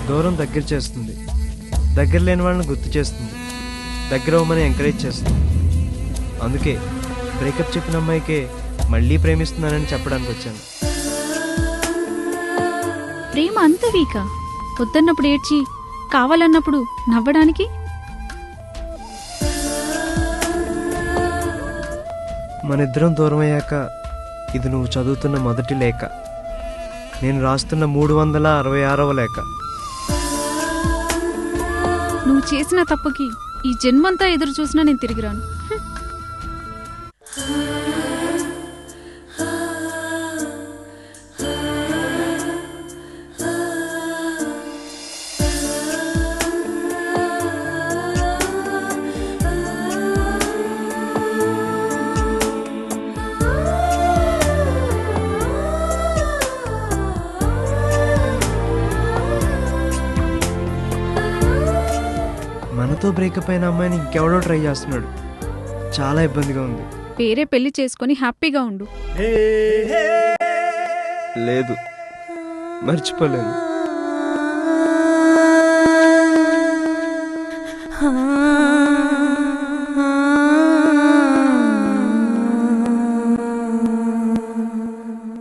దూరం దగ్గర చేస్తుంది, దగ్గర లేని వాళ్ళని గుర్తు చేస్తుంది, దగ్గర అవ్వమని ఎంకరేజ్ చేస్తుంది. అందుకే బ్రేకప్ చెప్పిన అమ్మాయికే మళ్ళీ ప్రేమిస్తున్నానని చెప్పడానికి వచ్చాను. ప్రేమ అంత వీకా? వద్దన్నప్పుడు ఏడ్చి కావాలన్నప్పుడు నవ్వడానికి? మనిద్దరం దూరం అయ్యాక ఇది నువ్వు చదువుతున్న మొదటి లేఖ, నేను రాస్తున్న 366వ లేఖ. నువ్వు చేసిన తప్పుకి ఈ జన్మంతా ఎదురు చూసినా నేను తిరిగి రాను. మనతో బ్రేకప్ అయిన అమ్మాయిని ఇంకెవడో ట్రై చేస్తున్నాడు. చాలా ఇబ్బందిగా ఉంది. వేరే పెళ్లి చేసుకొని హ్యాపీగా ఉండు. లేదు, మర్చిపోలేను. Ah